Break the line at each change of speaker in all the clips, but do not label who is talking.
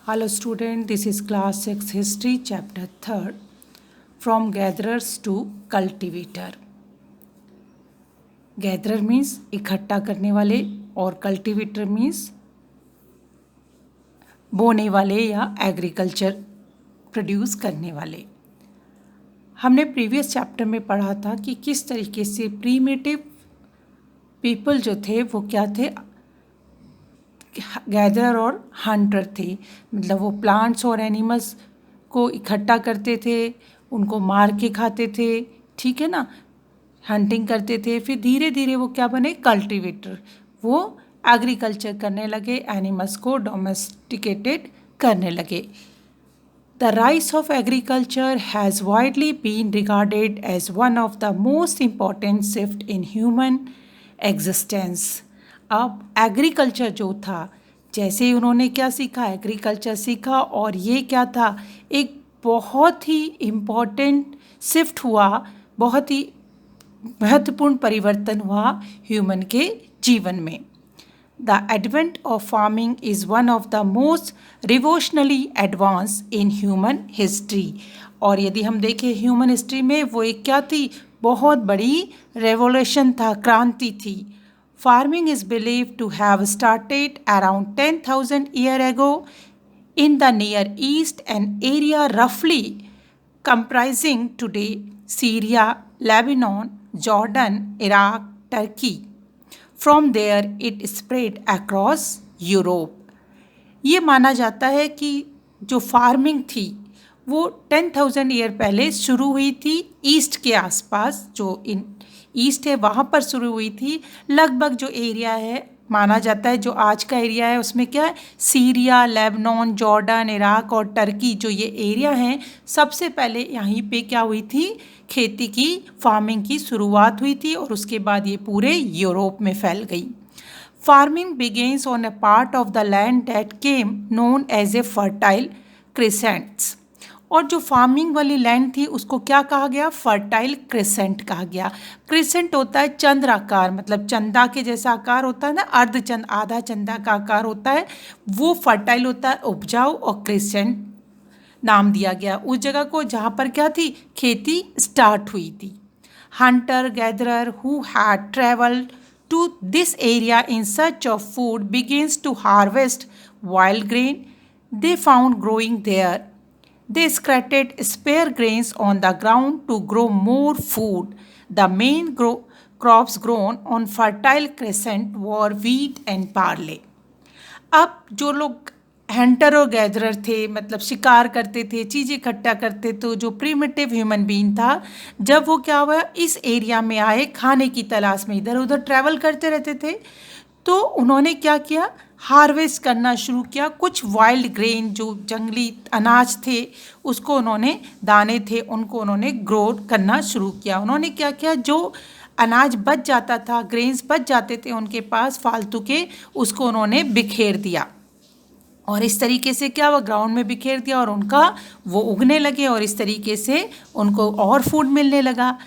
Hello student, this is class 6 history chapter 3rd from gatherers to cultivator. Gatherer means इकट्ठा करने वाले और cultivator means बोने वाले या एग्रीकल्चर प्रोड्यूस करने वाले। हमने प्रीवियस चैप्टर में पढ़ा था कि किस तरीके से प्रीमेटिव पीपल जो थे वो क्या थे, गैदरर और हंटर थे। मतलब वो प्लांट्स और एनिमल्स को इकट्ठा करते थे, उनको मार के खाते थे, ठीक है ना, हंटिंग करते थे। फिर धीरे धीरे वो क्या बने, कल्टीवेटर। वो एग्रीकल्चर करने लगे, एनिमल्स को डोमेस्टिकेटेड करने लगे। The rise of agriculture has widely been regarded as one of the most important shift in human existence. अब एग्रीकल्चर जो था, जैसे उन्होंने क्या सीखा, एग्रीकल्चर सीखा, और ये क्या था, एक बहुत ही इम्पॉर्टेंट शिफ्ट हुआ, बहुत ही महत्वपूर्ण परिवर्तन हुआ ह्यूमन के जीवन में। The advent of farming is one of the most revolutionary advance in human history. और यदि हम देखें ह्यूमन हिस्ट्री में, वो एक क्या थी, बहुत बड़ी रेवोल्यूशन था, क्रांति थी। Farming is believed to have started around 10,000 years ago in the Near East, an area roughly comprising today Syria, Lebanon, Jordan, Iraq, Turkey. From there it spread across Europe. ये माना जाता है कि जो फार्मिंग थी वो 10,000 ईयर पहले शुरू हुई थी, ईस्ट के आसपास, जो ईस्ट है वहाँ पर शुरू हुई थी। लगभग जो एरिया है, माना जाता है जो आज का एरिया है, उसमें क्या है, सीरिया, लेबनान, जॉर्डन, इराक और टर्की, जो ये एरिया हैं, सबसे पहले यहीं पे क्या हुई थी, खेती की, फार्मिंग की शुरुआत हुई थी, और उसके बाद ये पूरे यूरोप में फैल गई। Farming begins on a part of the land that came known as a fertile crescents. और जो फार्मिंग वाली लैंड थी उसको क्या कहा गया, फर्टाइल क्रिसेंट कहा गया। क्रिसेंट होता है चंद्राकार, मतलब चंदा के जैसा आकार होता है ना, अर्धचंद, आधा चंदा का आकार होता है, वो फर्टाइल होता है, उपजाऊ, और क्रिसेंट नाम दिया गया उस जगह को जहाँ पर क्या थी, खेती स्टार्ट हुई थी। Hunter gatherer who had travelled to this area in search of food begins to harvest wild grain they found growing there. They scattered spare grains on the ground to grow more food. The main crops grown on fertile crescent were wheat and barley. अब जो लोग Hunter और gatherer थे, मतलब शिकार करते थे, चीज़ें इकट्ठा करते, तो जो प्रीमिटिव ह्यूमन बीइंग था, जब वो क्या हुआ, इस एरिया में आए खाने की तलाश में, इधर उधर ट्रैवल करते रहते थे, तो उन्होंने क्या किया, हार्वेस्ट करना शुरू किया। कुछ वाइल्ड ग्रेन, जो जंगली अनाज थे, उसको उन्होंने, दाने थे, उनको उन्होंने ग्रो करना शुरू किया। उन्होंने क्या किया, जो अनाज बच जाता था, ग्रेन्स बच जाते थे उनके पास फालतू के, उसको उन्होंने बिखेर दिया, और इस तरीके से क्या हुआ, ग्राउंड में बिखेर दिया, और उनका वो उगने लगे, और इस तरीके से उनको और फूड मिलने लगा।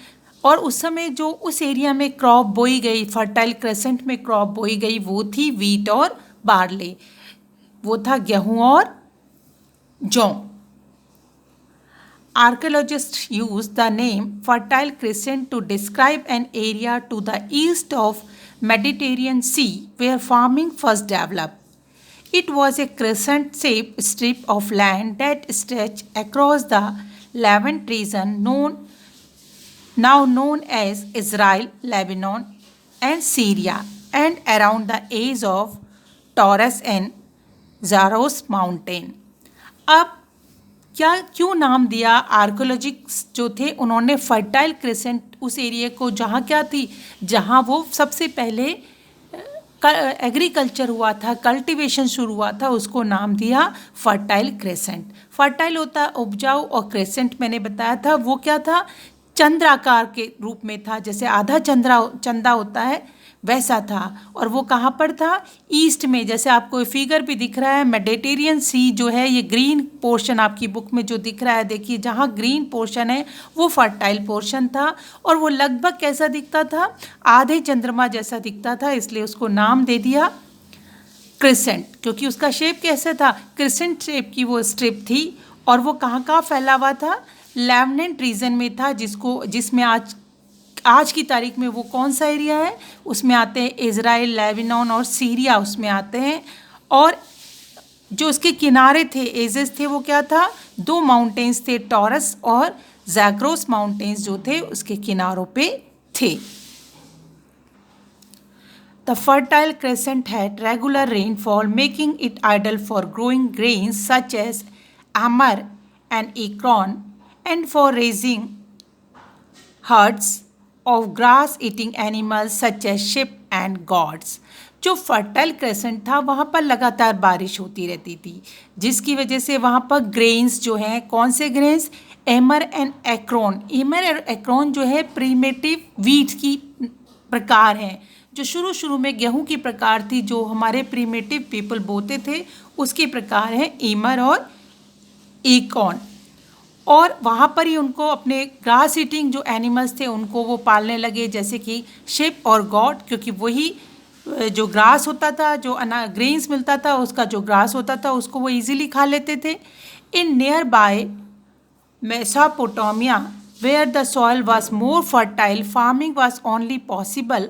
और उस समय जो उस एरिया में क्रॉप बोई गई, फर्टाइल क्रेसेंट में क्रॉप बोई गई, वो थी वीट और बार्ले, वो था गेहूं और जौ। Archaeologists use the name Fertile Crescent to describe an area to the east of Mediterranean Sea where farming first developed. It was a crescent-shaped strip of land that stretched across the Levant region, now known as Israel, Lebanon, and Syria, and around the edge of Taurus and Zaros Mountain. अब क्या क्यों नाम दिया, archaeologist जो थे उन्होंने fertile crescent, उस area को जहाँ क्या थी, जहाँ वो सबसे पहले एग्रीकल्चर हुआ था, कल्टीवेशन शुरू हुआ था, उसको नाम दिया फर्टाइल क्रेसेंट। फर्टाइल होता है उपजाऊ, और क्रेसेंट मैंने बताया था वो क्या था, चंद्राकार के रूप में था, जैसे आधा चंदा होता है वैसा था। और वो कहाँ पर था, ईस्ट में, जैसे आपको फिगर भी दिख रहा है, मेडिटेरियन सी जो है, ये ग्रीन पोर्शन आपकी बुक में जो दिख रहा है, देखिए जहाँ ग्रीन पोर्शन है वो फर्टाइल पोर्शन था, और वो लगभग कैसा दिखता था, आधे चंद्रमा जैसा दिखता था, इसलिए उसको नाम दे दिया क्रिसेंट, क्योंकि उसका शेप कैसा था, क्रिसेंट शेप की वो स्ट्रिप थी। और वो कहाँ कहाँ फैला हुआ था, लेवनेंट रीजन में था, जिसमें आज की तारीख में वो कौन सा एरिया है, उसमें आते हैं इजराइल, लेबनान और सीरिया, उसमें आते हैं। और जो उसके किनारे थे, एजेस थे, वो क्या था, दो माउंटेन्स थे, टॉरस और जैग्रोस माउंटेन्स जो थे उसके किनारों पे थे। The fertile crescent had regular rainfall, making it ideal for growing grains such as amar and acorn, and for raising herds of grass-eating animals such as sheep and goats. जो fertile crescent था वहाँ पर लगातार बारिश होती रहती थी, जिसकी वजह से वहाँ पर ग्रेन्स जो हैं, कौन से ग्रेन्स, एमर एंड एक्रोन। एमर और एक्रोन जो है प्रीमेटिव वीट की प्रकार हैं, जो शुरू में गेहूं की प्रकार थी, जो हमारे प्रीमेटिव पीपल बोते थे, उसके प्रकार हैं एमर और एकॉन। और वहाँ पर ही उनको अपने ग्रास ईटिंग जो एनिमल्स थे उनको वो पालने लगे, जैसे कि शिप और गॉट, क्योंकि वही जो ग्रास होता था, जो ग्रेन्स मिलता था, उसका जो ग्रास होता था उसको वो इजीली खा लेते थे। In near by Mesopotamia, where the soil was more fertile, farming was only possible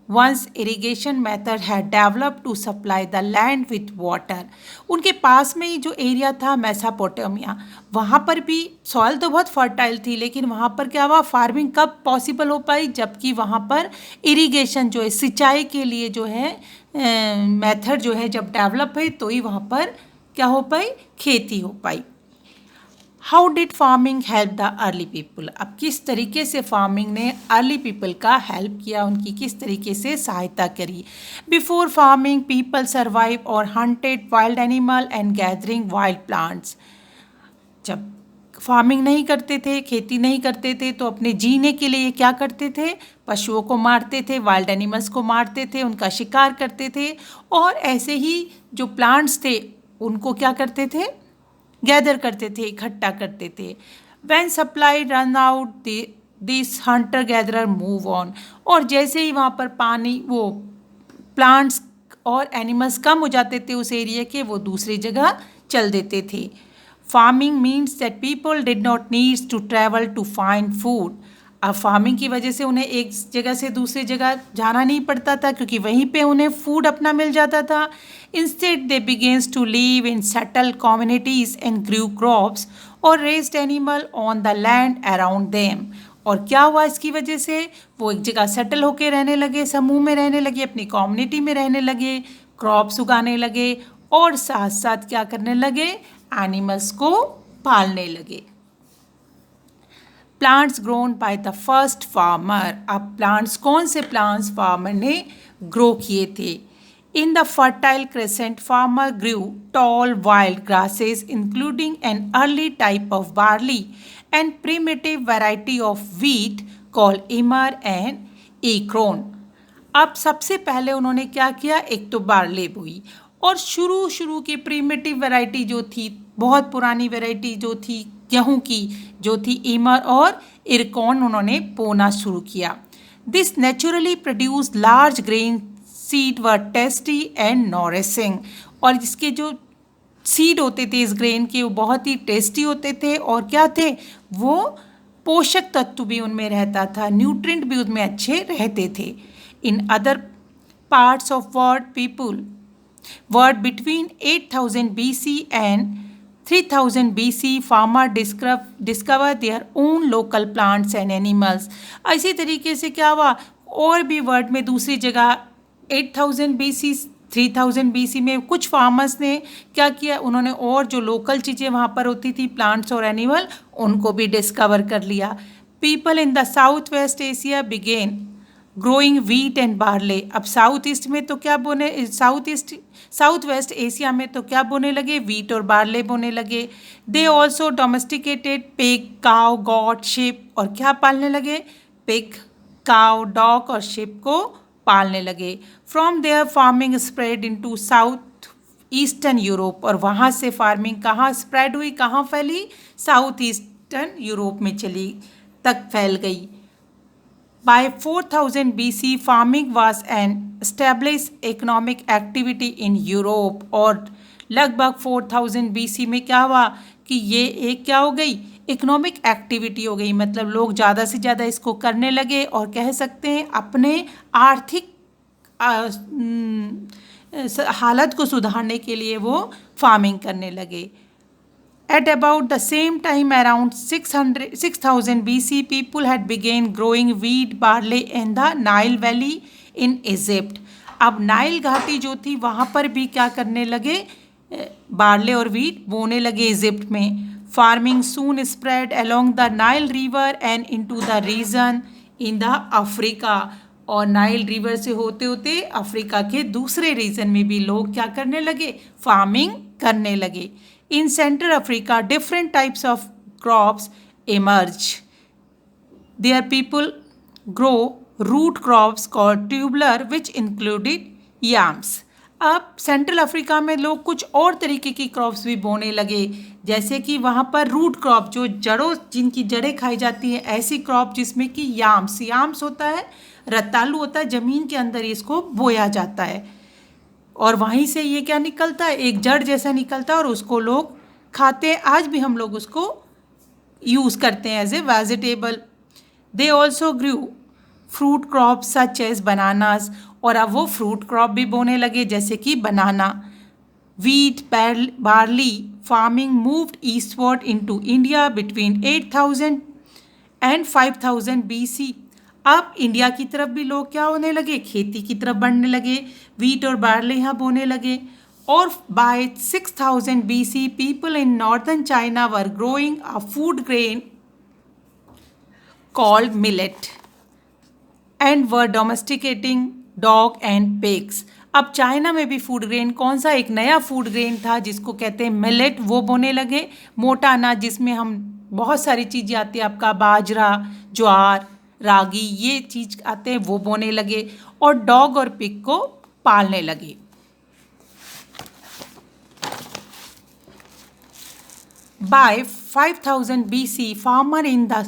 once irrigation method had developed to supply the land with water. उनके पास में ही जो एरिया था मेसोपोटामिया, वहाँ पर भी सॉइल तो बहुत फर्टाइल थी, लेकिन वहाँ पर क्या हुआ, फार्मिंग कब पॉसिबल हो पाई, जबकि वहाँ पर इरिगेशन जो है, सिंचाई के लिए जो है मेथड जो है जब डेवलप हुई, तो ही वहाँ पर क्या हो पाई, खेती हो पाई। How did farming help the early people. अब किस तरीके से फार्मिंग ने अर्ली पीपल का हेल्प किया, उनकी किस तरीके से सहायता करी। बिफोर फार्मिंग पीपल सर्वाइव और hunted wild animal and gathering wild plants. जब फार्मिंग नहीं करते थे, खेती नहीं करते थे, तो अपने जीने के लिए क्या करते थे, पशुओं को मारते थे, वाइल्ड एनिमल्स को मारते थे, उनका शिकार करते थे, और ऐसे ही जो प्लांट्स थे उनको क्या करते थे, गैदर करते थे, इकट्ठा करते थे। When supply run out this Hunter gatherer move on. और जैसे ही वहाँ पर पानी, वो प्लांट्स और एनिमल्स कम हो जाते थे उस एरिया के, वो दूसरी जगह चल देते थे। Farming means that people did not needs to travel to find food. अब फार्मिंग की वजह से उन्हें एक जगह से दूसरी जगह जाना नहीं पड़ता था, क्योंकि वहीं पे उन्हें फूड अपना मिल जाता था। Instead they begins to live in settle communities and grew crops और raised animal on the land around them. और क्या हुआ इसकी वजह से, वो एक जगह सेटल होकर रहने लगे, समूह में रहने लगे, अपनी कम्युनिटी में रहने लगे, क्रॉप्स उगाने लगे, और साथ साथ क्या करने लगे, एनिमल्स को पालने लगे। Plants grown by the first farmer. अब प्लांट्स, कौन से प्लांट्स फार्मर ने ग्रो किए थे। In the fertile crescent farmer grew tall wild grasses including an early type of barley and primitive variety of wheat called emmer and einkorn सबसे पहले उन्होंने क्या किया, एक तो बार्ले बोई, और शुरू की प्रीमेटिव वैरायटी जो थी, बहुत पुरानी वैरायटी जो थी गेहूं की, जो थी इमर और इरकॉन, उन्होंने बोना शुरू किया। This naturally produce large grain seed were tasty and nourishing. और इसके जो सीड होते थे इस ग्रेन के, वो बहुत ही टेस्टी होते थे, और क्या थे, वो पोषक तत्व भी उनमें रहता था, न्यूट्रिएंट भी उनमें अच्छे रहते थे। In other parts of world between 8000 BC and 3000 BC, farmer discover their own local plants and animals। इसी तरीके से क्या हुआ, और भी वर्ल्ड में दूसरी जगह 8000 BC 3000 BC में कुछ फार्मर्स ने क्या किया, उन्होंने और जो लोकल चीज़ें वहाँ पर होती थी, प्लांट्स और एनिमल, उनको भी डिस्कवर कर लिया। People in the south west Asia began growing wheat and barley. अब साउथ ईस्ट में तो क्या बोने, साउथ वेस्ट एशिया में तो क्या बोने लगे, व्हीट और बार्ले बोने लगे। दे ऑल्सो डोमेस्टिकेटेड पिग, काव, गॉट, शिप, और क्या पालने लगे, पिग, काव, डॉग और शिप को पालने लगे। From there farming spread into south eastern Europe. और वहाँ से फार्मिंग कहाँ स्प्रेड हुई, कहाँ फैली, साउथ ईस्टर्न यूरोप में चली तक फैल गई। By 4000 BC, farming was an established economic activity in Europe. और लगभग 4000 BC में क्या हुआ कि ये एक क्या हो गई, इकोनॉमिक एक्टिविटी हो गई। मतलब लोग ज़्यादा से ज़्यादा इसको करने लगे और कह सकते हैं अपने आर्थिक हालत को सुधारने के लिए वो फार्मिंग करने लगे। At about the same time, around 6000 BC, people had begun growing wheat, barley in the Nile Valley in Egypt. अब नाइल घाटी जो थी वहाँ पर भी क्या करने लगे, बार्ले और वीट बोने लगे इजिप्ट में। Farming soon spread along the Nile river and into the region in the Africa. और नाइल रिवर से होते होते अफ्रीका के दूसरे रीजन में भी लोग क्या करने लगे, फार्मिंग करने लगे। In Central Africa, different types of crops emerge. There people grow root crops called tubular, which included yams. अब सेंट्रल अफ्रीका में लोग कुछ और तरीके की क्रॉप्स भी बोने लगे, जैसे कि वहाँ पर रूट क्रॉप जो जड़ों जिनकी जड़ें खाई जाती है, ऐसी क्रॉप जिसमें कि याम्स होता है, रतालू होता है, ज़मीन के अंदर इसको बोया जाता है और वहीं से ये क्या निकलता है, एक जड़ जैसा निकलता है और उसको लोग खाते हैं। आज भी हम लोग उसको यूज़ करते हैं as a vegetable. They also grew fruit crop such as bananas. और अब वो फ्रूट क्रॉप भी बोने लगे जैसे कि बनाना। Wheat, barley farming moved eastward into India between 8000 and 5000 BC। अब इंडिया की तरफ भी लोग क्या होने लगे, खेती की तरफ बढ़ने लगे, वीट और बार्ले यहाँ बोने लगे। और by 6000 BC people in northern China were growing a food grain called millet and were domesticating dog and pigs. अब चाइना में भी फूड ग्रेन कौन सा, एक नया फूड ग्रेन था जिसको कहते हैं मिलेट, वो बोने लगे। मोटा अनाज जिसमें हम बहुत सारी चीज़ें आती है, आपका बाजरा, ज्वार, रागी, ये चीज़ आते हैं, वो बोने लगे और डॉग और पिग को पालने लगे। By 5000 BC, farmer in the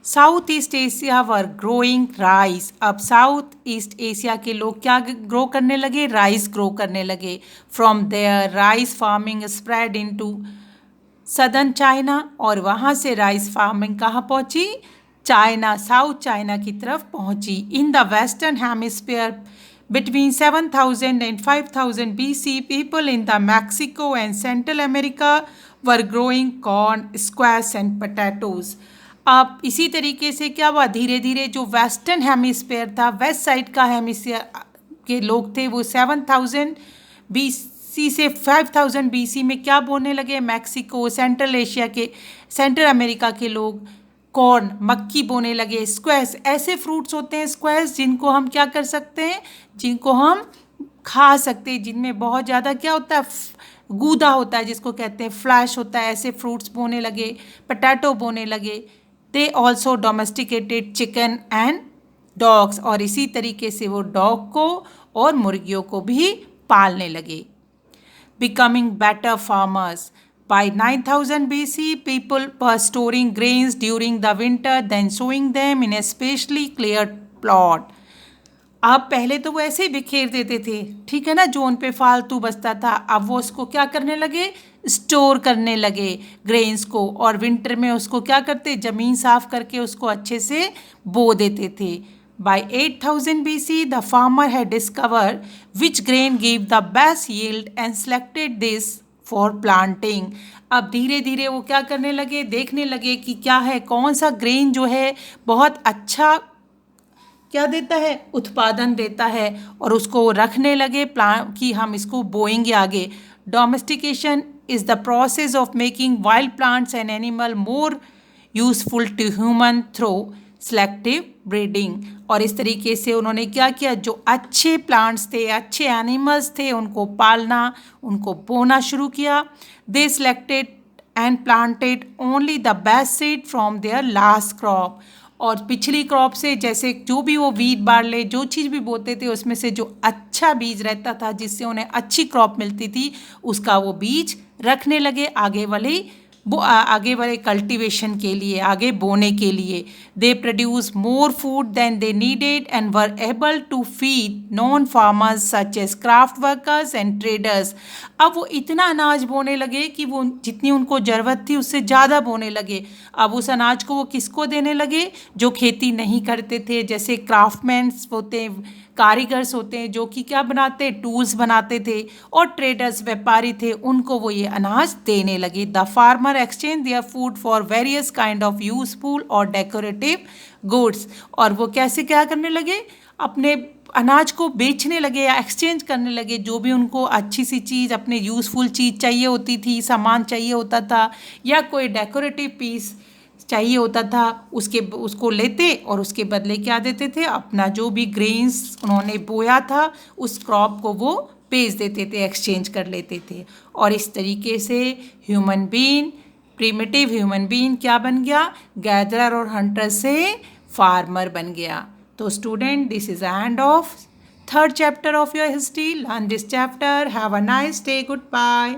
south east Asia were growing rice. अब साउथ ईस्ट एशिया के लोग क्या ग्रो करने लगे, राइस ग्रो करने लगे। From there rice farming spread into southern China. और वहाँ से राइस फार्मिंग कहाँ पहुँची, चाइना, साउथ चाइना की तरफ पहुँची। In the western hemisphere between 7000 and 5000 BC, people in the Mexico and Central America were growing corn, squash and potatoes. अब इसी तरीके से क्या हुआ, धीरे धीरे जो वेस्टर्न हेमिस्फीयर था, वेस्ट साइड का हेमिस्फीयर के लोग थे, वो 7000 BC से 5000 BC में क्या बोने लगे, मैक्सिको, सेंट्रल एशिया के, सेंट्रल अमेरिका के लोग कॉर्न, मक्की बोने लगे। स्क्वैश, ऐसे फ्रूट्स होते हैं स्क्वैश जिनको हम क्या कर सकते हैं, जिनको हम खा सकते हैं, जिनमें बहुत ज़्यादा क्या होता है, गूदा होता है, जिसको कहते हैं फ्लैश होता है, ऐसे फ्रूट्स बोने लगे। पोटैटो बोने लगे। They also domesticated chicken and dogs. और इसी तरीके से वो डॉग को और मुर्गियों को भी पालने लगे। Becoming better farmers. By 9000 BC, people were storing grains during the winter, then sowing them in a specially cleared plot. अब पहले तो वो ऐसे ही बिखेर देते थे, ठीक है ना, जो उन पे फालतू बचता था। अब वो उसको क्या करने लगे, स्टोर करने लगे ग्रेन्स को, और विंटर में उसको क्या करते, ज़मीन साफ करके उसको अच्छे से बो देते थे। By 8000 BC, the farmer had discovered which grain gave the best yield and selected this for planting. अब धीरे धीरे वो क्या करने लगे, देखने लगे कि क्या है, कौन सा ग्रेन जो है बहुत अच्छा क्या देता है, उत्पादन देता है, और उसको रखने लगे कि हम इसको बोएंगे आगे। Domestication is the process of making wild plants and animal more useful to human through selective breeding. और इस तरीके से उन्होंने क्या किया, जो अच्छे प्लांट्स थे, अच्छे एनिमल्स थे, उनको पालना, उनको बोना शुरू किया। They selected and planted only the best seed from their last crop. और पिछली क्रॉप से, जैसे जो भी वो वीट, बार्ले, जो चीज़ भी बोते थे, उसमें से जो अच्छा बीज रहता था, जिससे उन्हें अच्छी क्रॉप मिलती थी, उसका वो बीज रखने लगे आगे वाली वो आगे बढ़े कल्टीवेशन के लिए, आगे बोने के लिए। They produce more food than they needed and were able to feed non farmers such as craft workers and traders. अब वो इतना अनाज बोने लगे कि वो जितनी उनको ज़रूरत थी उससे ज़्यादा बोने लगे। अब उस अनाज को वो किसको देने लगे? जो खेती नहीं करते थे, जैसे क्राफ्टमैन्स होते हैं, कारीगर्स होते हैं, जो कि क्या बनाते, टूल्स बनाते थे, और ट्रेडर्स व्यापारी थे, उनको वो ये अनाज देने लगे। The farmer exchange their food for various kind of useful और डेकोरेटिव गुड्स। और वो कैसे क्या करने लगे? अपने अनाज को बेचने लगे या एक्सचेंज करने लगे। जो भी उनको अच्छी सी चीज़, अपने यूज़फुल चीज़ चाहिए होती थी, सामान चाहिए होता था, या कोई डेकोरेटिव पीस चाहिए होता था, उसको लेते और उसके बदले क्या देते थे? अपना जो भी ग्रेन्स उन्होंने बोया था उस क्रॉप को वो बेच देते थे, एक्सचेंज कर लेते थे। और इस तरीके से human being, primitive human being क्या बन गया? गैदरर और हंटर से फार्मर बन गया। तो student, this is end of third chapter of your history. Learn this chapter. Have a nice day. Good bye.